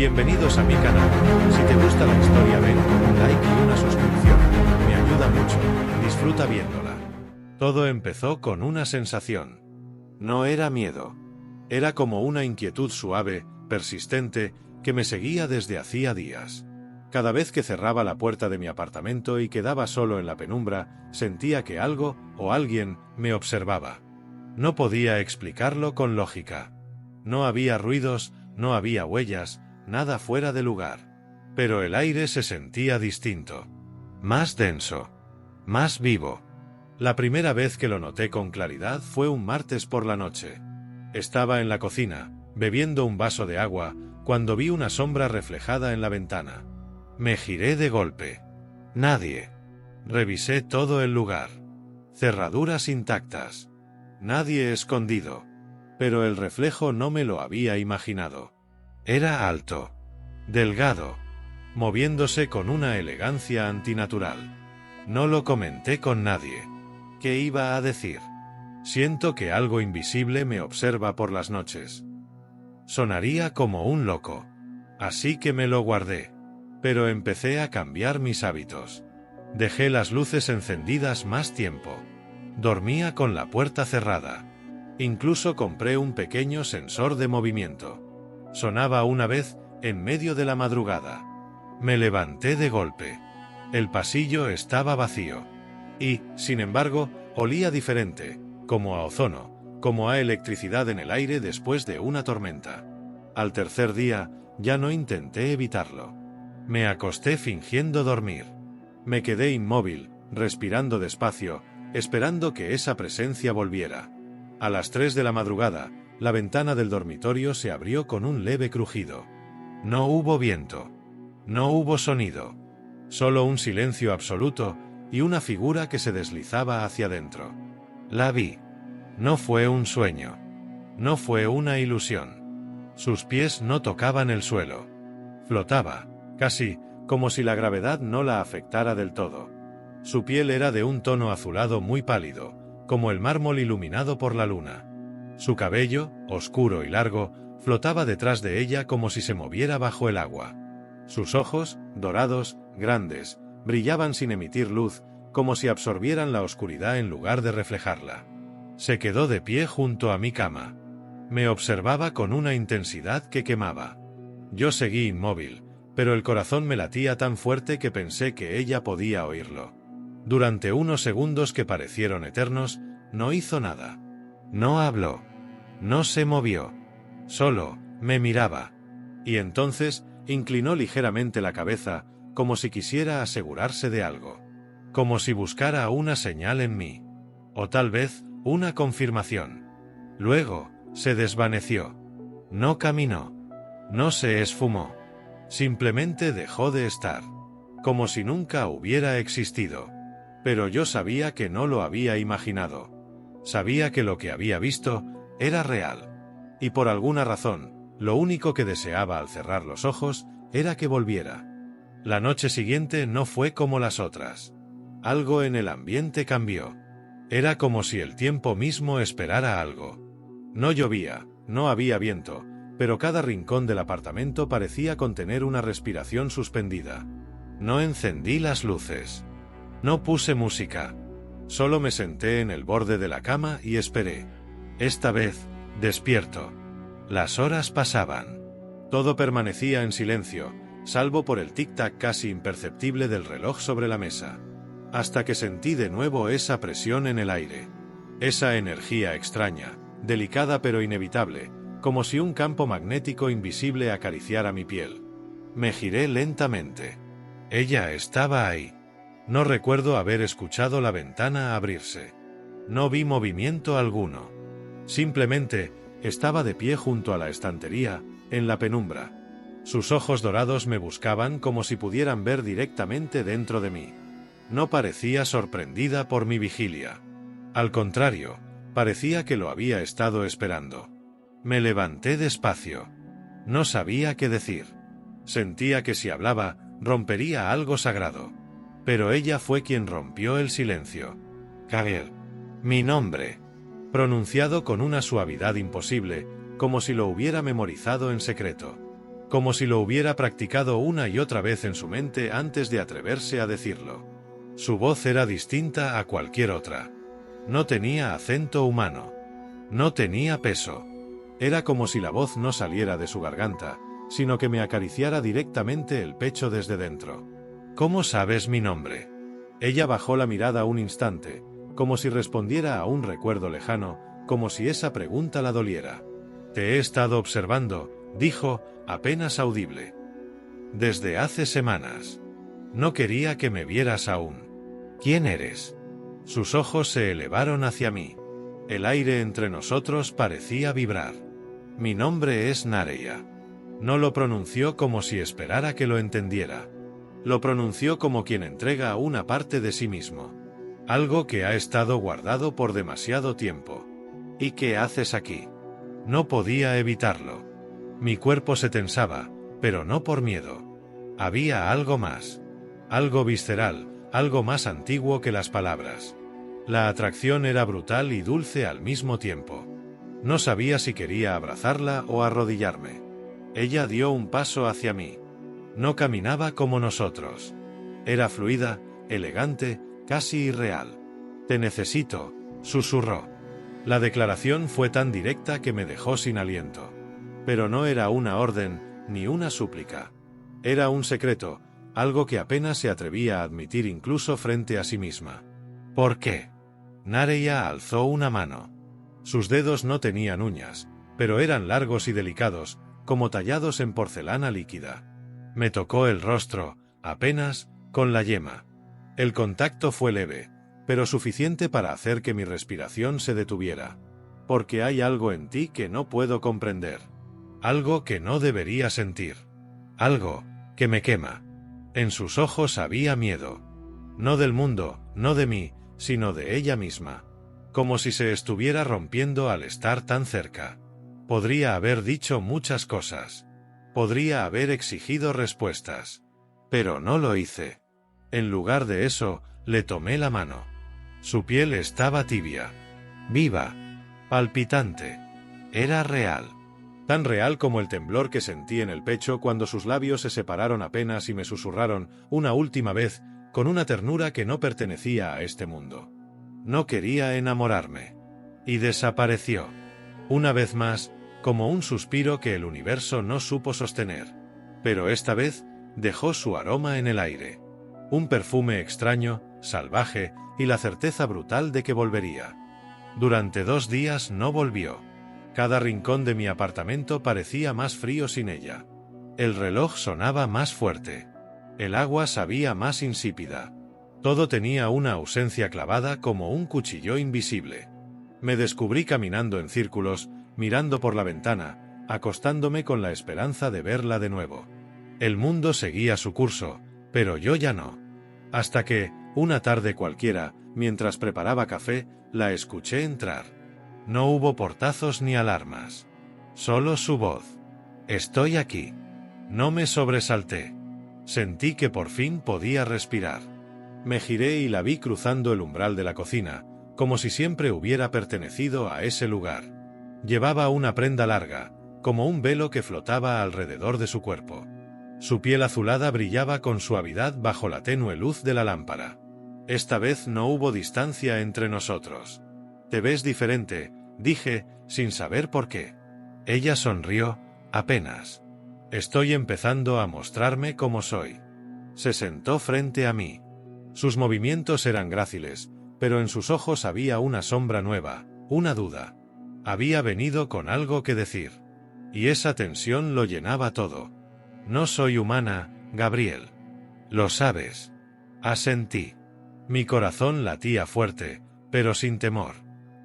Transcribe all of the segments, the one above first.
Bienvenidos a mi canal. Si te gusta la historia ven con un like y una suscripción. Me ayuda mucho. Disfruta viéndola. Todo empezó con una sensación. No era miedo. Era como una inquietud suave, persistente, que me seguía desde hacía días. Cada vez que cerraba la puerta de mi apartamento y quedaba solo en la penumbra, sentía que algo o alguien me observaba. No podía explicarlo con lógica. No había ruidos, no había huellas, nada fuera de lugar. Pero el aire se sentía distinto. Más denso. Más vivo. La primera vez que lo noté con claridad fue un martes por la noche. Estaba en la cocina, bebiendo un vaso de agua, cuando vi una sombra reflejada en la ventana. Me giré de golpe. Nadie. Revisé todo el lugar. Cerraduras intactas. Nadie escondido. Pero el reflejo no me lo había imaginado. Era alto. Delgado. Moviéndose con una elegancia antinatural. No lo comenté con nadie. ¿Qué iba a decir? Siento que algo invisible me observa por las noches. Sonaría como un loco. Así que me lo guardé. Pero empecé a cambiar mis hábitos. Dejé las luces encendidas más tiempo. Dormía con la puerta cerrada. Incluso compré un pequeño sensor de movimiento. Sonaba una vez, en medio de la madrugada. Me levanté de golpe. El pasillo estaba vacío. Y, sin embargo, olía diferente, como a ozono, como a electricidad en el aire después de una tormenta. Al tercer día, ya no intenté evitarlo. Me acosté fingiendo dormir. Me quedé inmóvil, respirando despacio, esperando que esa presencia volviera. A las 3 de la madrugada, la ventana del dormitorio se abrió con un leve crujido. No hubo viento. No hubo sonido. Solo un silencio absoluto y una figura que se deslizaba hacia adentro. La vi. No fue un sueño. No fue una ilusión. Sus pies no tocaban el suelo. Flotaba, casi, como si la gravedad no la afectara del todo. Su piel era de un tono azulado muy pálido, como el mármol iluminado por la luna. Su cabello, oscuro y largo, flotaba detrás de ella como si se moviera bajo el agua. Sus ojos, dorados, grandes, brillaban sin emitir luz, como si absorbieran la oscuridad en lugar de reflejarla. Se quedó de pie junto a mi cama. Me observaba con una intensidad que quemaba. Yo seguí inmóvil, pero el corazón me latía tan fuerte que pensé que ella podía oírlo. Durante unos segundos que parecieron eternos, no hizo nada. No habló. No se movió. Solo me miraba. Y entonces inclinó ligeramente la cabeza, como si quisiera asegurarse de algo. Como si buscara una señal en mí. O tal vez una confirmación. Luego se desvaneció. No caminó. No se esfumó. Simplemente dejó de estar. Como si nunca hubiera existido. Pero yo sabía que no lo había imaginado. Sabía que lo que había visto era real. Y por alguna razón, lo único que deseaba al cerrar los ojos era que volviera. La noche siguiente no fue como las otras. Algo en el ambiente cambió. Era como si el tiempo mismo esperara algo. No llovía, no había viento, pero cada rincón del apartamento parecía contener una respiración suspendida. No encendí las luces. No puse música. Solo me senté en el borde de la cama y esperé. Esta vez, despierto. Las horas pasaban. Todo permanecía en silencio, salvo por el tic-tac casi imperceptible del reloj sobre la mesa. Hasta que sentí de nuevo esa presión en el aire. Esa energía extraña, delicada pero inevitable, como si un campo magnético invisible acariciara mi piel. Me giré lentamente. Ella estaba ahí. No recuerdo haber escuchado la ventana abrirse. No vi movimiento alguno. Simplemente, estaba de pie junto a la estantería, en la penumbra. Sus ojos dorados me buscaban como si pudieran ver directamente dentro de mí. No parecía sorprendida por mi vigilia. Al contrario, parecía que lo había estado esperando. Me levanté despacio. No sabía qué decir. Sentía que si hablaba, rompería algo sagrado. Pero ella fue quien rompió el silencio. Gael. Mi nombre. Pronunciado con una suavidad imposible, como si lo hubiera memorizado en secreto. como si lo hubiera practicado una y otra vez en su mente antes de atreverse a decirlo. Su voz era distinta a cualquier otra. No tenía acento humano. No tenía peso. Era como si la voz no saliera de su garganta, sino que me acariciara directamente el pecho desde dentro. ¿Cómo sabes mi nombre? Ella bajó la mirada un instante, como si respondiera a un recuerdo lejano, como si esa pregunta la doliera. Te he estado observando, dijo, apenas audible. Desde hace semanas. No quería que me vieras aún. ¿Quién eres? Sus ojos se elevaron hacia mí. El aire entre nosotros parecía vibrar. Mi nombre es Nareya. No lo pronunció como si esperara que lo entendiera. Lo pronunció como quien entrega una parte de sí mismo. Algo que ha estado guardado por demasiado tiempo. ¿Y qué haces aquí? No podía evitarlo. Mi cuerpo se tensaba, pero no por miedo. Había algo más. Algo visceral, algo más antiguo que las palabras. La atracción era brutal y dulce al mismo tiempo. No sabía si quería abrazarla o arrodillarme. Ella dio un paso hacia mí. No caminaba como nosotros. Era fluida, elegante, casi irreal. Te necesito, susurró. La declaración fue tan directa que me dejó sin aliento. Pero no era una orden, ni una súplica. Era un secreto, algo que apenas se atrevía a admitir incluso frente a sí misma. ¿Por qué? Nareya alzó una mano. Sus dedos no tenían uñas, pero eran largos y delicados, como tallados en porcelana líquida. Me tocó el rostro, apenas, con la yema. El contacto fue leve, pero suficiente para hacer que mi respiración se detuviera. Porque hay algo en ti que no puedo comprender. Algo que no debería sentir. Algo que me quema. En sus ojos había miedo. No del mundo, no de mí, sino de ella misma. Como si se estuviera rompiendo al estar tan cerca. Podría haber dicho muchas cosas. Podría haber exigido respuestas. Pero no lo hice. En lugar de eso, le tomé la mano. Su piel estaba tibia. Viva. Palpitante. Era real. Tan real como el temblor que sentí en el pecho cuando sus labios se separaron apenas y me susurraron, una última vez, con una ternura que no pertenecía a este mundo. No quería enamorarme. Y desapareció. Una vez más, como un suspiro que el universo no supo sostener. Pero esta vez, dejó su aroma en el aire. Un perfume extraño, salvaje, y la certeza brutal de que volvería. Durante 2 días no volvió. Cada rincón de mi apartamento parecía más frío sin ella. El reloj sonaba más fuerte. El agua sabía más insípida. Todo tenía una ausencia clavada como un cuchillo invisible. Me descubrí caminando en círculos, mirando por la ventana, acostándome con la esperanza de verla de nuevo. El mundo seguía su curso, pero yo ya no. Hasta que, una tarde cualquiera, mientras preparaba café, la escuché entrar. No hubo portazos ni alarmas. Solo su voz. Estoy aquí. No me sobresalté. Sentí que por fin podía respirar. Me giré y la vi cruzando el umbral de la cocina, como si siempre hubiera pertenecido a ese lugar. Llevaba una prenda larga, como un velo que flotaba alrededor de su cuerpo. Su piel azulada brillaba con suavidad bajo la tenue luz de la lámpara. Esta vez no hubo distancia entre nosotros. Te ves diferente, dije, sin saber por qué. Ella sonrió, apenas. Estoy empezando a mostrarme como soy. Se sentó frente a mí. Sus movimientos eran gráciles, pero en sus ojos había una sombra nueva, una duda. Había venido con algo que decir. Y esa tensión lo llenaba todo. No soy humana, Gabriel. Lo sabes. Asentí. Mi corazón latía fuerte, pero sin temor.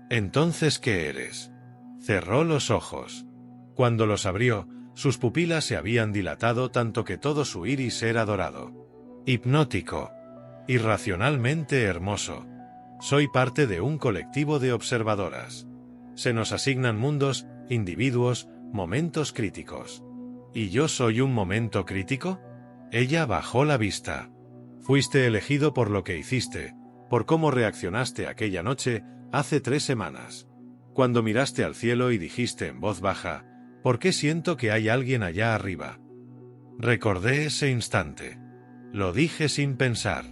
¿Entonces qué eres? Cerró los ojos. Cuando los abrió, sus pupilas se habían dilatado tanto que todo su iris era dorado. Hipnótico. Irracionalmente hermoso. Soy parte de un colectivo de observadoras. Se nos asignan mundos, individuos, momentos críticos. ¿Y yo soy un momento crítico? Ella bajó la vista. Fuiste elegido por lo que hiciste, por cómo reaccionaste aquella noche, hace 3 semanas. Cuando miraste al cielo y dijiste en voz baja, ¿por qué siento que hay alguien allá arriba? Recordé ese instante. Lo dije sin pensar.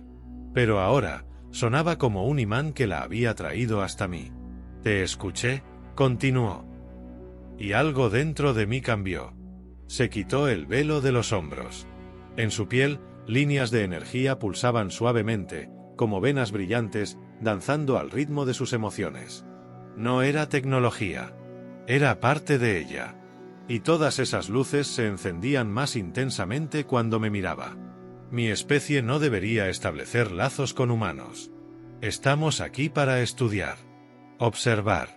Pero ahora, sonaba como un imán que la había traído hasta mí. Te escuché, continuó. Y algo dentro de mí cambió. Se quitó el velo de los hombros. En su piel, líneas de energía pulsaban suavemente, como venas brillantes, danzando al ritmo de sus emociones. No era tecnología. Era parte de ella. Y todas esas luces se encendían más intensamente cuando me miraba. Mi especie no debería establecer lazos con humanos. Estamos aquí para estudiar, observar,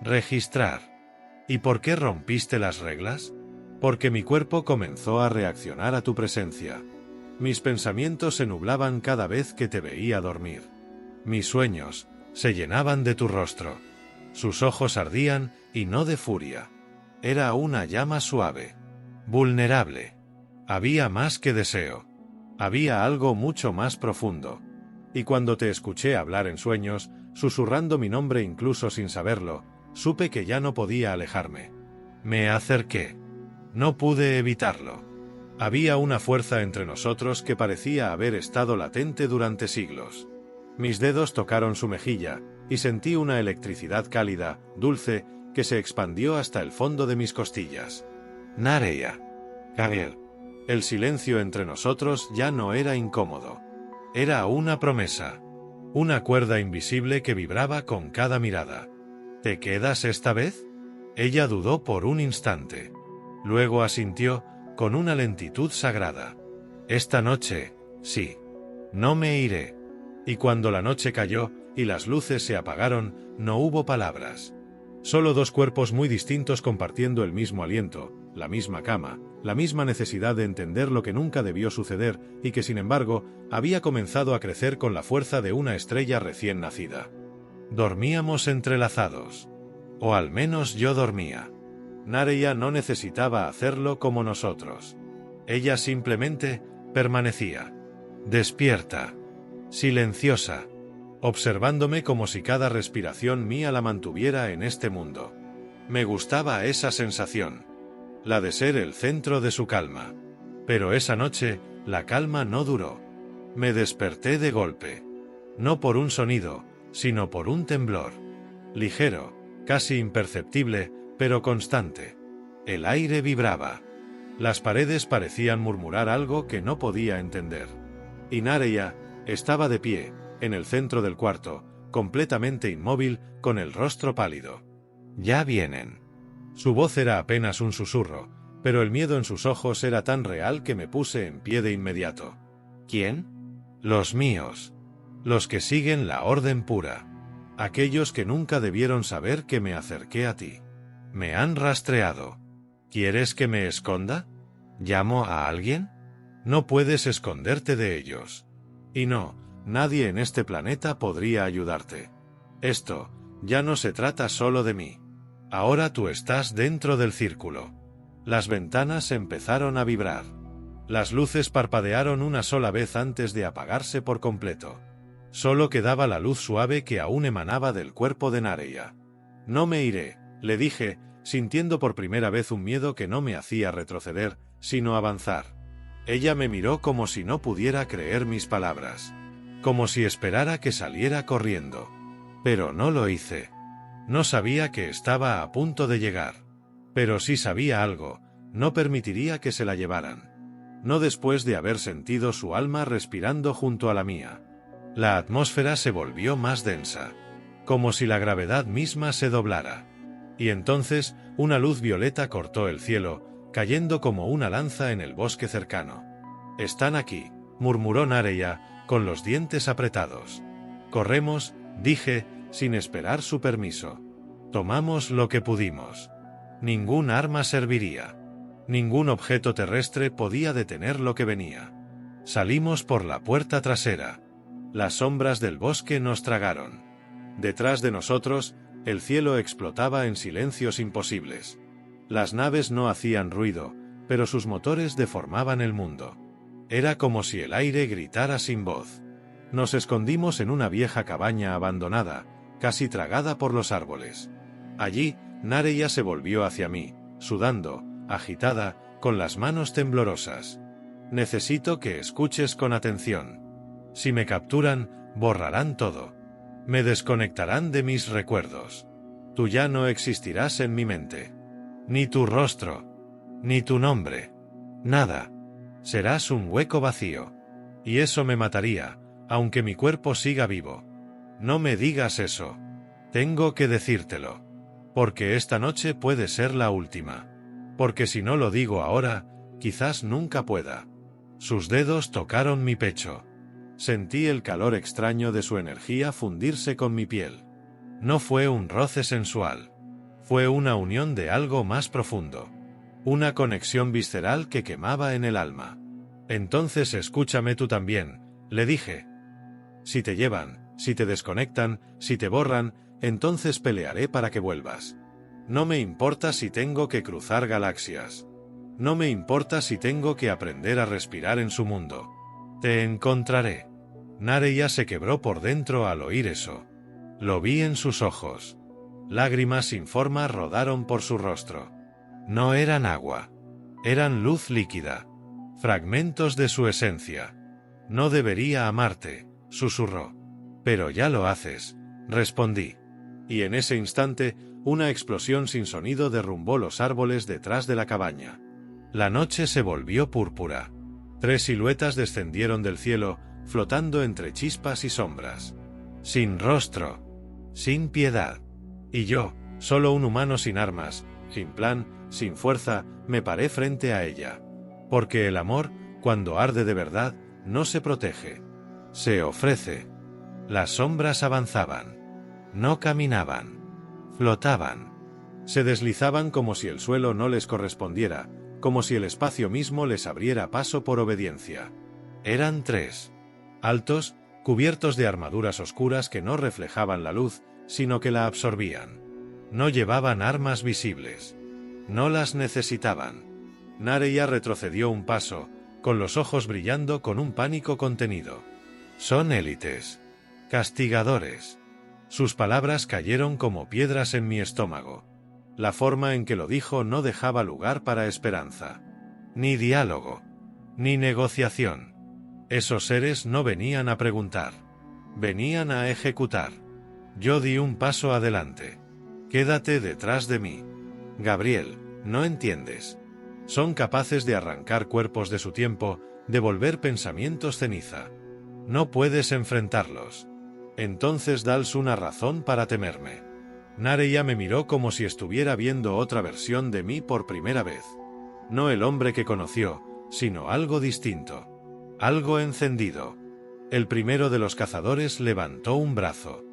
registrar. ¿Y por qué rompiste las reglas? Porque mi cuerpo comenzó a reaccionar a tu presencia. Mis pensamientos se nublaban cada vez que te veía dormir. Mis sueños se llenaban de tu rostro. Sus ojos ardían y no de furia. Era una llama suave, vulnerable. Había más que deseo. Había algo mucho más profundo. Y cuando te escuché hablar en sueños, susurrando mi nombre incluso sin saberlo, supe que ya no podía alejarme. Me acerqué. No pude evitarlo. Había una fuerza entre nosotros que parecía haber estado latente durante siglos. Mis dedos tocaron su mejilla, y sentí una electricidad cálida, dulce, que se expandió hasta el fondo de mis costillas. Nareya. Gabriel. El silencio entre nosotros ya no era incómodo. Era una promesa. Una cuerda invisible que vibraba con cada mirada. ¿Te quedas esta vez? Ella dudó por un instante. Luego asintió, con una lentitud sagrada. Esta noche, sí. No me iré. Y cuando la noche cayó, y las luces se apagaron, no hubo palabras. Solo dos cuerpos muy distintos compartiendo el mismo aliento, la misma cama, la misma necesidad de entender lo que nunca debió suceder y que sin embargo había comenzado a crecer con la fuerza de una estrella recién nacida. Dormíamos entrelazados. O al menos yo dormía. Nareya no necesitaba hacerlo como nosotros. Ella simplemente permanecía. Despierta. Silenciosa. Observándome como si cada respiración mía la mantuviera en este mundo. Me gustaba esa sensación. La de ser el centro de su calma. Pero esa noche, la calma no duró. Me desperté de golpe. No por un sonido, sino por un temblor. Ligero, casi imperceptible, pero constante. El aire vibraba. Las paredes parecían murmurar algo que no podía entender. Y Nareya estaba de pie, en el centro del cuarto, completamente inmóvil, con el rostro pálido. «Ya vienen». Su voz era apenas un susurro, pero el miedo en sus ojos era tan real que me puse en pie de inmediato. ¿Quién? Los míos. Los que siguen la orden pura. Aquellos que nunca debieron saber que me acerqué a ti. Me han rastreado. ¿Quieres que me esconda? ¿Llamo a alguien? No puedes esconderte de ellos. Y no, nadie en este planeta podría ayudarte. Esto ya no se trata solo de mí. Ahora tú estás dentro del círculo. Las ventanas empezaron a vibrar. Las luces parpadearon una sola vez antes de apagarse por completo. Solo quedaba la luz suave que aún emanaba del cuerpo de Nareya. No me iré, le dije, sintiendo por primera vez un miedo que no me hacía retroceder, sino avanzar. Ella me miró como si no pudiera creer mis palabras. Como si esperara que saliera corriendo. Pero no lo hice. No sabía que estaba a punto de llegar. Pero sí sabía algo, no permitiría que se la llevaran. No después de haber sentido su alma respirando junto a la mía. La atmósfera se volvió más densa. Como si la gravedad misma se doblara. Y entonces, una luz violeta cortó el cielo, cayendo como una lanza en el bosque cercano. «Están aquí», murmuró Nareya, con los dientes apretados. «Corremos», dije, sin esperar su permiso. Tomamos lo que pudimos. Ningún arma serviría. Ningún objeto terrestre podía detener lo que venía. Salimos por la puerta trasera. Las sombras del bosque nos tragaron. Detrás de nosotros, el cielo explotaba en silencios imposibles. Las naves no hacían ruido, pero sus motores deformaban el mundo. Era como si el aire gritara sin voz. Nos escondimos en una vieja cabaña abandonada, casi tragada por los árboles. Allí, Nareya se volvió hacia mí, sudando, agitada, con las manos temblorosas. Necesito que escuches con atención. Si me capturan, borrarán todo. Me desconectarán de mis recuerdos. Tú ya no existirás en mi mente. Ni tu rostro, ni tu nombre. Nada. Serás un hueco vacío. Y eso me mataría, aunque mi cuerpo siga vivo. No me digas eso. Tengo que decírtelo. Porque esta noche puede ser la última. Porque si no lo digo ahora, quizás nunca pueda. Sus dedos tocaron mi pecho. Sentí el calor extraño de su energía fundirse con mi piel. No fue un roce sensual. Fue una unión de algo más profundo. Una conexión visceral que quemaba en el alma. Entonces escúchame tú también, le dije. Si te llevan, si te desconectan, si te borran, entonces pelearé para que vuelvas. No me importa si tengo que cruzar galaxias. No me importa si tengo que aprender a respirar en su mundo. Te encontraré. Nareya se quebró por dentro al oír eso. Lo vi en sus ojos. Lágrimas sin forma rodaron por su rostro. No eran agua. Eran luz líquida. Fragmentos de su esencia. No debería amarte, susurró. Pero ya lo haces, respondí. Y en ese instante, una explosión sin sonido derrumbó los árboles detrás de la cabaña. La noche se volvió púrpura. 3 siluetas descendieron del cielo, flotando entre chispas y sombras. Sin rostro. Sin piedad. Y yo, solo un humano sin armas, sin plan, sin fuerza, me paré frente a ella. Porque el amor, cuando arde de verdad, no se protege. Se ofrece. Las sombras avanzaban. No caminaban. Flotaban. Se deslizaban como si el suelo no les correspondiera, como si el espacio mismo les abriera paso por obediencia. Eran 3. Altos, cubiertos de armaduras oscuras que no reflejaban la luz, sino que la absorbían. No llevaban armas visibles. No las necesitaban. Nareya retrocedió un paso, con los ojos brillando con un pánico contenido. Son élites. Castigadores. Sus palabras cayeron como piedras en mi estómago. La forma en que lo dijo no dejaba lugar para esperanza. Ni diálogo. Ni negociación. Esos seres no venían a preguntar. Venían a ejecutar. Yo di un paso adelante. Quédate detrás de mí. Gabriel, no entiendes. Son capaces de arrancar cuerpos de su tiempo, de volver pensamientos ceniza. No puedes enfrentarlos. Entonces dales una razón para temerme. Nareya me miró como si estuviera viendo otra versión de mí por primera vez. No el hombre que conoció, sino algo distinto. Algo encendido. El primero de los cazadores levantó un brazo.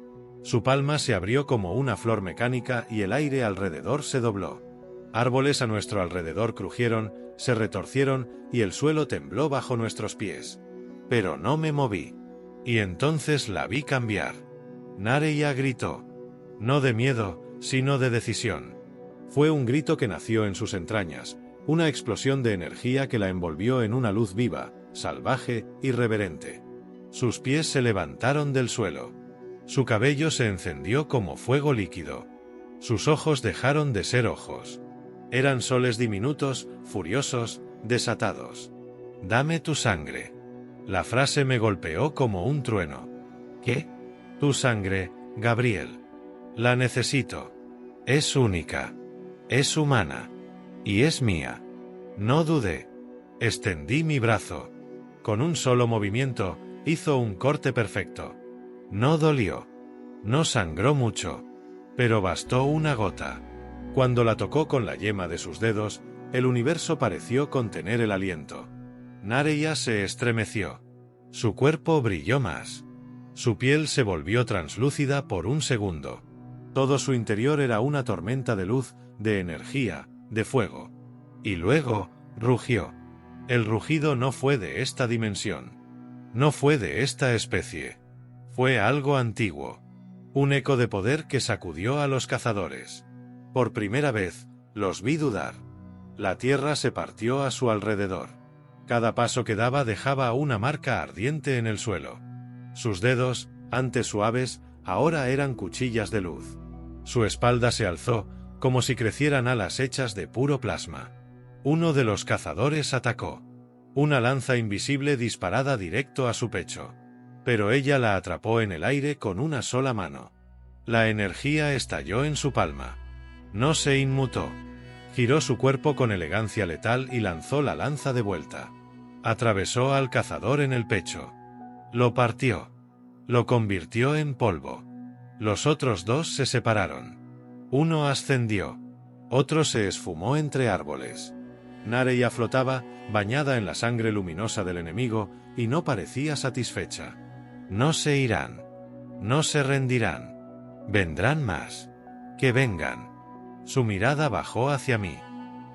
Su palma se abrió como una flor mecánica y el aire alrededor se dobló. Árboles a nuestro alrededor crujieron, se retorcieron y el suelo tembló bajo nuestros pies. Pero no me moví. Y entonces la vi cambiar. Nareya gritó. No de miedo, sino de decisión. Fue un grito que nació en sus entrañas, una explosión de energía que la envolvió en una luz viva, salvaje, irreverente. Sus pies se levantaron del suelo. Su cabello se encendió como fuego líquido. Sus ojos dejaron de ser ojos. Eran soles diminutos, furiosos, desatados. Dame tu sangre. La frase me golpeó como un trueno. ¿Qué? Tu sangre, Gabriel. La necesito. Es única. Es humana. Y es mía. No dudé. Extendí mi brazo. Con un solo movimiento, hizo un corte perfecto. No dolió. No sangró mucho. Pero bastó una gota. Cuando la tocó con la yema de sus dedos, el universo pareció contener el aliento. Nareya se estremeció. Su cuerpo brilló más. Su piel se volvió translúcida por un segundo. Todo su interior era una tormenta de luz, de energía, de fuego. Y luego, rugió. El rugido no fue de esta dimensión. No fue de esta especie. Fue algo antiguo. Un eco de poder que sacudió a los cazadores. Por primera vez, los vi dudar. La tierra se partió a su alrededor. Cada paso que daba dejaba una marca ardiente en el suelo. Sus dedos, antes suaves, ahora eran cuchillas de luz. Su espalda se alzó, como si crecieran alas hechas de puro plasma. Uno de los cazadores atacó. Una lanza invisible disparada directo a su pecho. Pero ella la atrapó en el aire con una sola mano. La energía estalló en su palma. No se inmutó. Giró su cuerpo con elegancia letal y lanzó la lanza de vuelta. Atravesó al cazador en el pecho. Lo partió. Lo convirtió en polvo. Los otros dos se separaron. Uno ascendió. Otro se esfumó entre árboles. Nareya flotaba, bañada en la sangre luminosa del enemigo, y no parecía satisfecha. No se irán. No se rendirán. Vendrán más. Que vengan. Su mirada bajó hacia mí.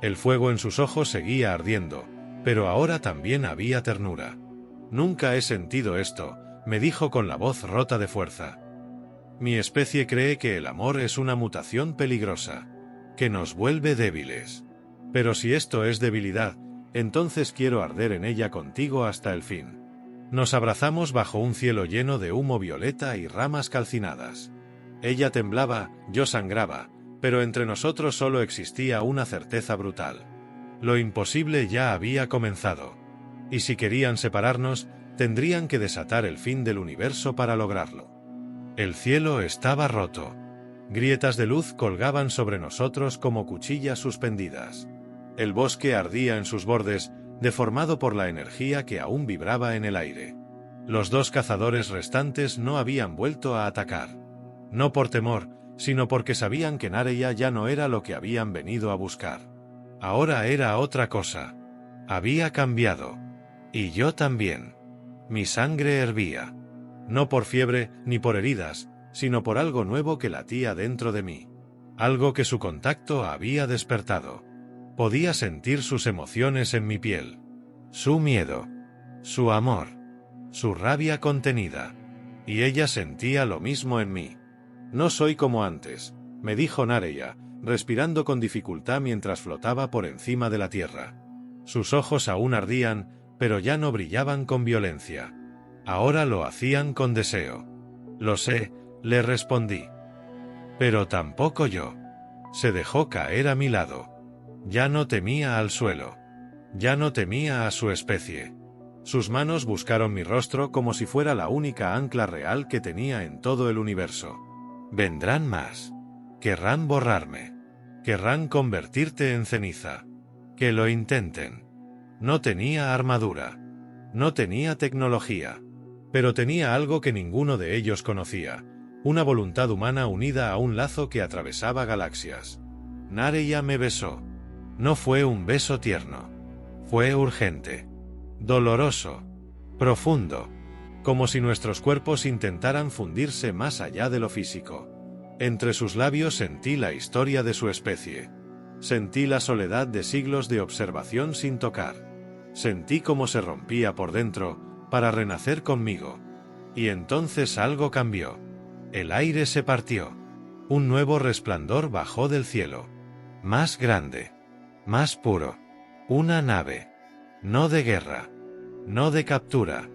El fuego en sus ojos seguía ardiendo, pero ahora también había ternura. Nunca he sentido esto, me dijo con la voz rota de fuerza. Mi especie cree que el amor es una mutación peligrosa, que nos vuelve débiles. Pero si esto es debilidad, entonces quiero arder en ella contigo hasta el fin. Nos abrazamos bajo un cielo lleno de humo violeta y ramas calcinadas. Ella temblaba, yo sangraba, pero entre nosotros solo existía una certeza brutal. Lo imposible ya había comenzado. Y si querían separarnos, tendrían que desatar el fin del universo para lograrlo. El cielo estaba roto. Grietas de luz colgaban sobre nosotros como cuchillas suspendidas. El bosque ardía en sus bordes, deformado por la energía que aún vibraba en el aire. Los dos cazadores restantes no habían vuelto a atacar. No por temor, sino porque sabían que Nareya ya no era lo que habían venido a buscar. Ahora era otra cosa. Había cambiado. Y yo también. Mi sangre hervía. No por fiebre ni por heridas, sino por algo nuevo que latía dentro de mí. Algo que su contacto había despertado. Podía sentir sus emociones en mi piel. Su miedo. Su amor. Su rabia contenida. Y ella sentía lo mismo en mí. No soy como antes, me dijo Nareya, respirando con dificultad mientras flotaba por encima de la tierra. Sus ojos aún ardían, pero ya no brillaban con violencia. Ahora lo hacían con deseo. Lo sé, le respondí. Pero tampoco yo. Se dejó caer a mi lado. Ya no temía al suelo. Ya no temía a su especie. Sus manos buscaron mi rostro como si fuera la única ancla real que tenía en todo el universo. Vendrán más. Querrán borrarme. Querrán convertirte en ceniza. Que lo intenten. No tenía armadura. No tenía tecnología. Pero tenía algo que ninguno de ellos conocía. Una voluntad humana unida a un lazo que atravesaba galaxias. Nareya me besó. No fue un beso tierno. Fue urgente. Doloroso. Profundo. Como si nuestros cuerpos intentaran fundirse más allá de lo físico. Entre sus labios sentí la historia de su especie. Sentí la soledad de siglos de observación sin tocar. Sentí cómo se rompía por dentro, para renacer conmigo. Y entonces algo cambió. El aire se partió. Un nuevo resplandor bajó del cielo. Más grande. Más puro. Una nave. No de guerra. No de captura.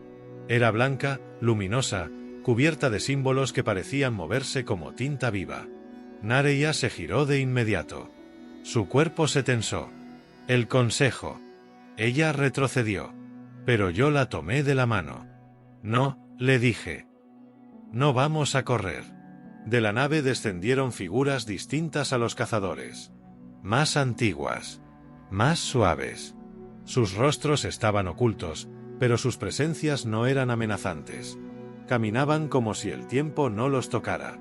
Era blanca, luminosa, cubierta de símbolos que parecían moverse como tinta viva. Nareya se giró de inmediato. Su cuerpo se tensó. El consejo. Ella retrocedió. Pero yo la tomé de la mano. No, le dije. No vamos a correr. De la nave descendieron figuras distintas a los cazadores. Más antiguas. Más suaves. Sus rostros estaban ocultos, pero sus presencias no eran amenazantes. Caminaban como si el tiempo no los tocara.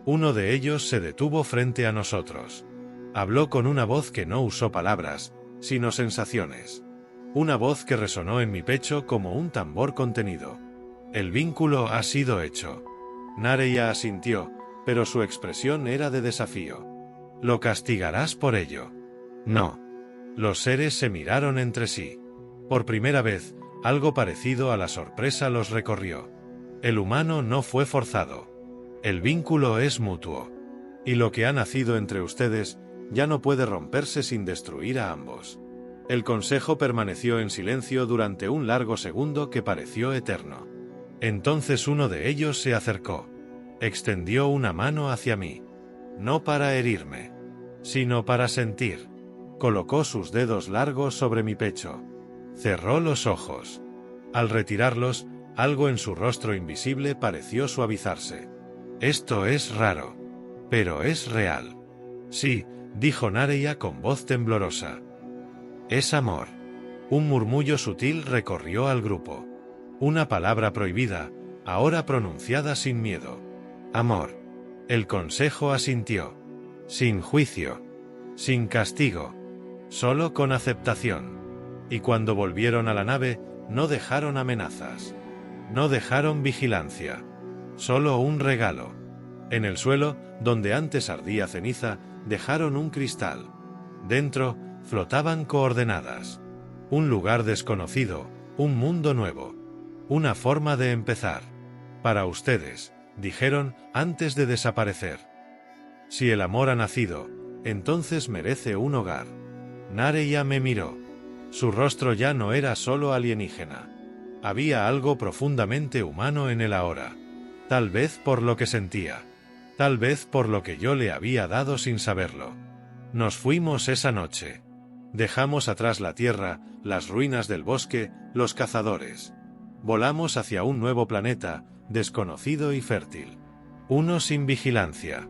Uno de ellos se detuvo frente a nosotros. Habló con una voz que no usó palabras, sino sensaciones. Una voz que resonó en mi pecho como un tambor contenido. El vínculo ha sido hecho. Nareya asintió, pero su expresión era de desafío. ¿Lo castigarás por ello? No. Los seres se miraron entre sí. Por primera vez, algo parecido a la sorpresa los recorrió. El humano no fue forzado. El vínculo es mutuo. Y lo que ha nacido entre ustedes ya no puede romperse sin destruir a ambos. El consejo permaneció en silencio durante un largo segundo que pareció eterno. Entonces uno de ellos se acercó. Extendió una mano hacia mí. No para herirme, sino para sentir. Colocó sus dedos largos sobre mi pecho. Cerró los ojos. Al retirarlos, algo en su rostro invisible pareció suavizarse. Esto es raro. Pero es real. Sí, dijo Nareya con voz temblorosa. Es amor. Un murmullo sutil recorrió al grupo. Una palabra prohibida, ahora pronunciada sin miedo. Amor. El consejo asintió. Sin juicio. Sin castigo. Solo con aceptación. Y cuando volvieron a la nave, no dejaron amenazas. No dejaron vigilancia. Solo un regalo. En el suelo, donde antes ardía ceniza, dejaron un cristal. Dentro, flotaban coordenadas. Un lugar desconocido, un mundo nuevo. Una forma de empezar. Para ustedes, dijeron antes de desaparecer. Si el amor ha nacido, entonces merece un hogar. Nareya me miró. Su rostro ya no era solo alienígena. Había algo profundamente humano en él ahora. Tal vez por lo que sentía. Tal vez por lo que yo le había dado sin saberlo. Nos fuimos esa noche. Dejamos atrás la tierra, las ruinas del bosque, los cazadores. Volamos hacia un nuevo planeta, desconocido y fértil. Uno sin vigilancia.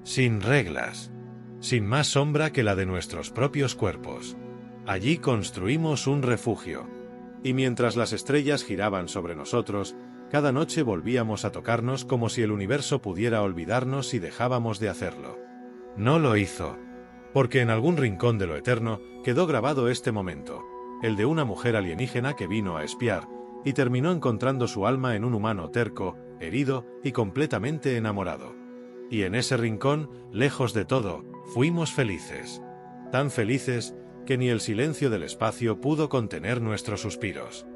Sin reglas. Sin más sombra que la de nuestros propios cuerpos. Allí construimos un refugio. Y mientras las estrellas giraban sobre nosotros, cada noche volvíamos a tocarnos como si el universo pudiera olvidarnos si dejábamos de hacerlo. No lo hizo. Porque en algún rincón de lo eterno quedó grabado este momento, el de una mujer alienígena que vino a espiar, y terminó encontrando su alma en un humano terco, herido y completamente enamorado. Y en ese rincón, lejos de todo, fuimos felices. Tan felices que ni el silencio del espacio pudo contener nuestros suspiros.